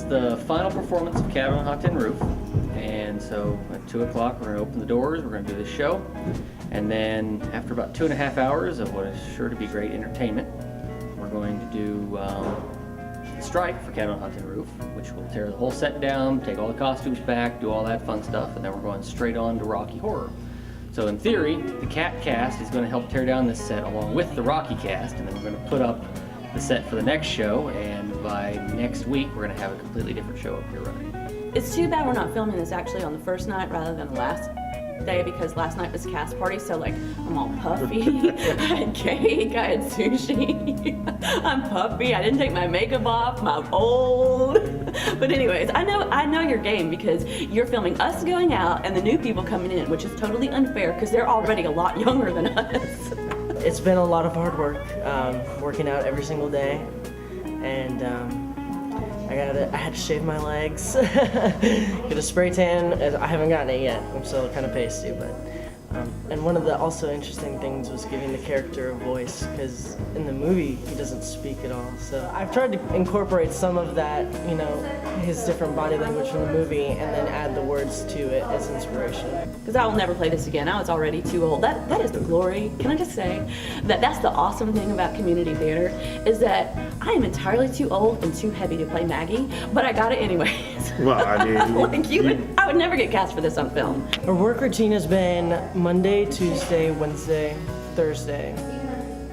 the final performance of Cabin on Hot Tin Roof. And so at 2 o'clock, we're going to open the doors, we're going to do the show. And then after about 2.5 hours of what is sure to be great entertainment, we're going to do the strike for Cabin on Hot Tin Roof, which will tear the whole set down, take all the costumes back, do all that fun stuff, and then we're going straight on to Rocky Horror. So in theory, the Cat cast is going to help tear down this set along with the Rocky cast, and then we're going to put up the set for the next show, and by next week we're going to have a completely different show up here running. It's too bad we're not filming this actually on the first night rather than the last day, because last night was cast party, so like I'm all puffy. I had cake, I had sushi. I'm puffy, I didn't take my makeup off, I'm old. But anyways, I know your game, because you're filming us going out and the new people coming in, which is totally unfair because they're already a lot younger than us. It's been a lot of hard work, working out every single day, and I had to shave my legs, get a spray tan. I haven't gotten it yet. I'm still kind of pasty, but and one of the also interesting things was giving the character a voice, because in the movie he doesn't speak at all. So I've tried to incorporate some of that, you know, his different body language from the movie, and then add the words to it as inspiration. Because I will never play this again. I was already too old. That is the glory. Can I just say that that's the awesome thing about community theater, is that I am entirely too old and too heavy to play Maggie, but I got it anyways. Well, I mean, I would never get cast for this on film. Our work routine has been Monday, Tuesday, Wednesday, Thursday,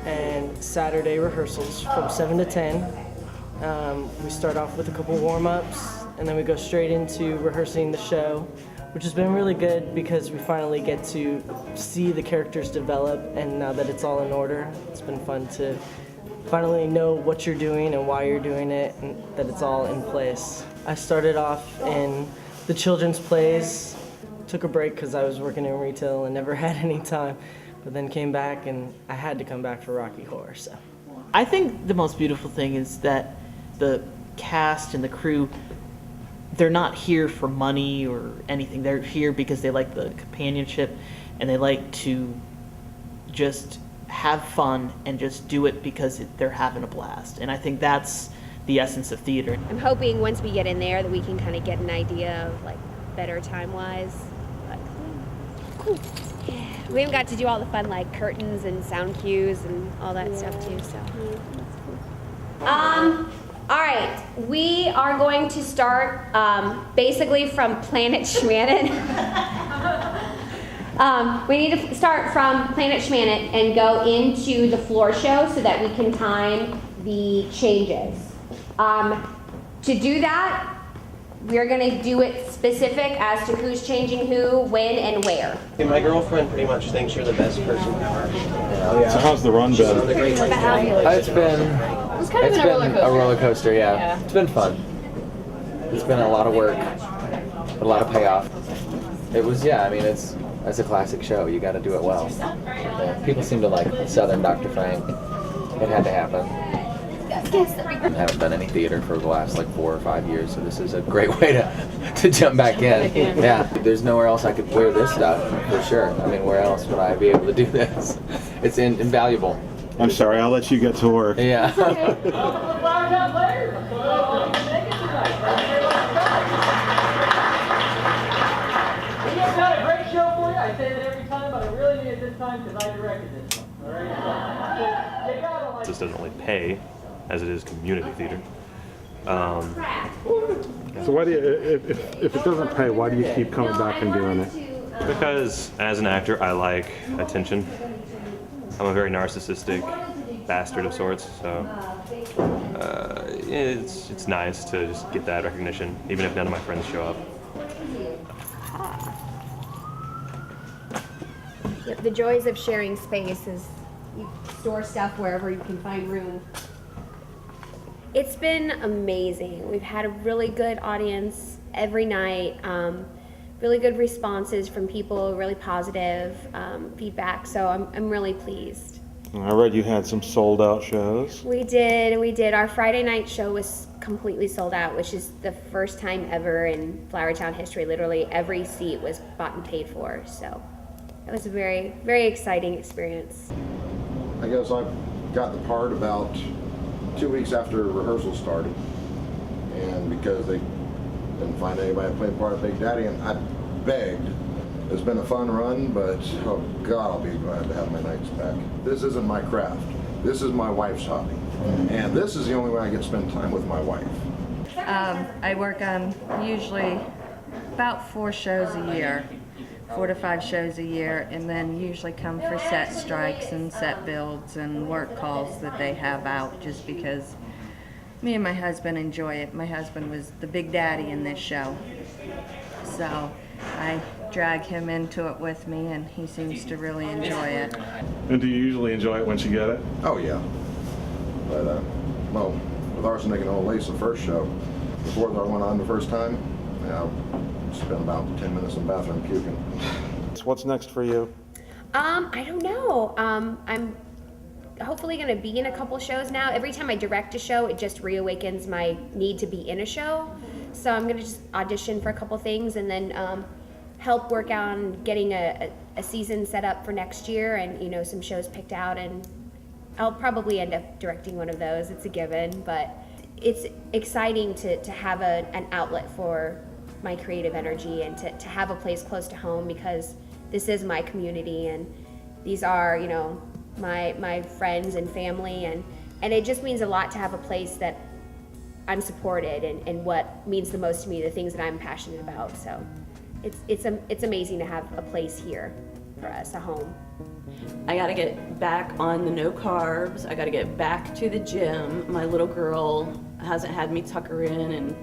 and Saturday rehearsals from 7 to 10. We start off with a couple warm-ups, and then we go straight into rehearsing the show, which has been really good because we finally get to see the characters develop, and now that it's all in order, it's been fun to finally know what you're doing and why you're doing it, and that it's all in place. I started off in the children's plays, took a break because I was working in retail and never had any time, but then came back, and I had to come back for Rocky Horror. So I think the most beautiful thing is that the cast and the crew, they're not here for money or anything. They're here because they like the companionship and they like to just have fun and just do it because they're having a blast. And I think that's the essence of theater. I'm hoping once we get in there that we can kind of get an idea of like better time-wise. But cool. Yeah. We haven't got to do all the fun like curtains and sound cues and all that stuff too. So. All right, we are going to start basically from Planet Schmanet. We need to start from Planet Schmanet and go into the floor show so that we can time the changes. To do that, we're going to do it specific as to who's changing who, when, and where. My girlfriend pretty much thinks you're the best person ever. So how's the run been? It's been a roller coaster, yeah. It's been fun. It's been a lot of work, a lot of payoff. It was, yeah, I mean, it's a classic show. You got to do it well. People seem to like Southern Dr. Frank. It had to happen. I haven't done any theater for the last like 4 or 5 years, so this is a great way to jump back in. Yeah, there's nowhere else I could wear this stuff for sure. I mean, where else would I be able to do this? It's invaluable. I'm sorry, I'll let you get to work. Yeah. Got a great show for you. I say that every time, but I really mean it this time because I directed this one. All right? This doesn't really pay, as it is community theater. So why do you, if it doesn't pay, why do you keep coming back and doing it? Because as an actor, I like attention. I'm a very narcissistic bastard of sorts, so it's nice to just get that recognition, even if none of my friends show up. Yep, the joys of sharing space is you store stuff wherever you can find room. It's been amazing. We've had a really good audience every night, really good responses from people, really positive feedback, so I'm really pleased. I read you had some sold out shows. We did. Our Friday night show was completely sold out, which is the first time ever in Flowertown history. Literally every seat was bought and paid for, so it was a very, very exciting experience. I guess I got the part about 2 weeks after rehearsal started, and because they didn't find anybody to play the part of Big Daddy, and I begged. It's been a fun run, but oh God, I'll be glad to have my nights back. This isn't my craft. This is my wife's hobby, and this is the only way I get to spend time with my wife. I work on usually about 4 shows a year, 4 to 5 shows a year, and then usually come for set strikes and set builds and work calls that they have out, just because me and my husband enjoy it. My husband was the Big Daddy in this show, so I drag him into it with me, and he seems to really enjoy it. And do you usually enjoy it once you get it? Oh yeah, but well, with Arsenic and Old Lace, the first show, before I went on the first time, I spent about 10 minutes in the bathroom puking. What's next for you? I don't know. I'm hopefully going to be in a couple shows now. Every time I direct a show, it just reawakens my need to be in a show. So I'm going to just audition for a couple things and then help work on getting a season set up for next year, and you know, some shows picked out, and I'll probably end up directing one of those. It's a given, but it's exciting to have an outlet for my creative energy and to have a place close to home, because this is my community and these are, you know, my friends and family, and it just means a lot to have a place that I'm supported and what means the most to me, the things that I'm passionate about. So it's amazing to have a place here for us, a home. I gotta get back on the no carbs. I gotta get back to the gym. My little girl hasn't had me tuck her in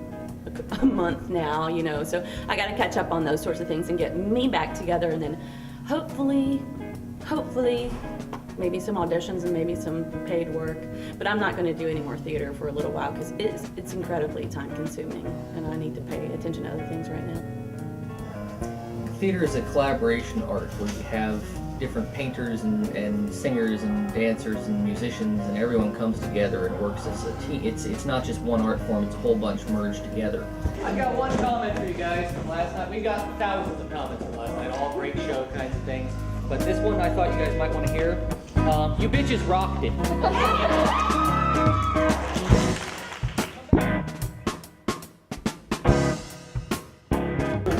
a month now, you know, so I gotta catch up on those sorts of things and get me back together, and then hopefully, maybe some auditions and maybe some paid work. But I'm not gonna do any more theater for a little while because it's incredibly time consuming and I need to pay attention to other things right now. Theater is a collaboration art where you have different painters and singers and dancers and musicians, and everyone comes together and works as a team. It's not just one art form, it's a whole bunch merged together. I got one comment for you guys from last night. We got thousands of comments from last night, all great show kinds of things. But this one I thought you guys might want to hear. You bitches rocked it.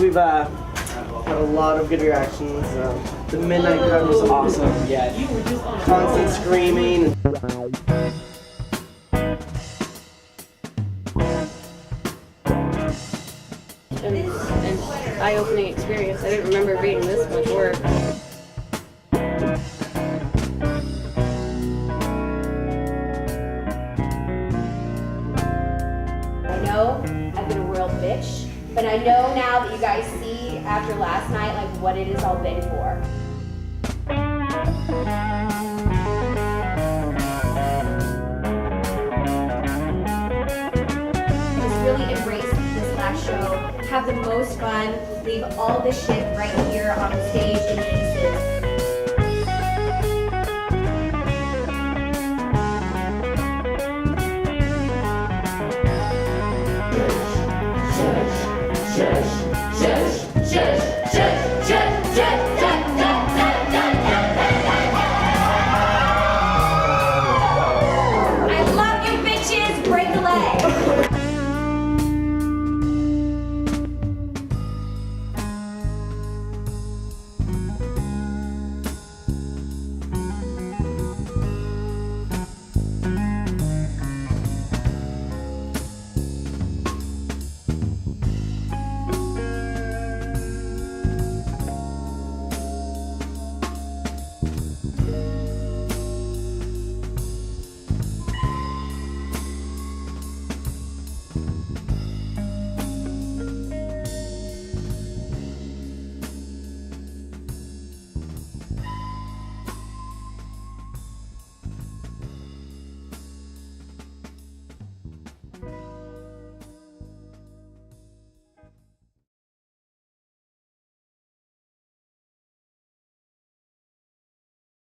We've had a lot of good reactions. The Midnight Crowd was awesome. Yeah. Constant screaming. An eye-opening experience. I didn't remember reading this much work. I know I've been a real bitch, but I know now that you guys see after last night, like, what it has all been for. Just really embrace this last show, have the most fun, leave all this shit right here on the stage in pieces,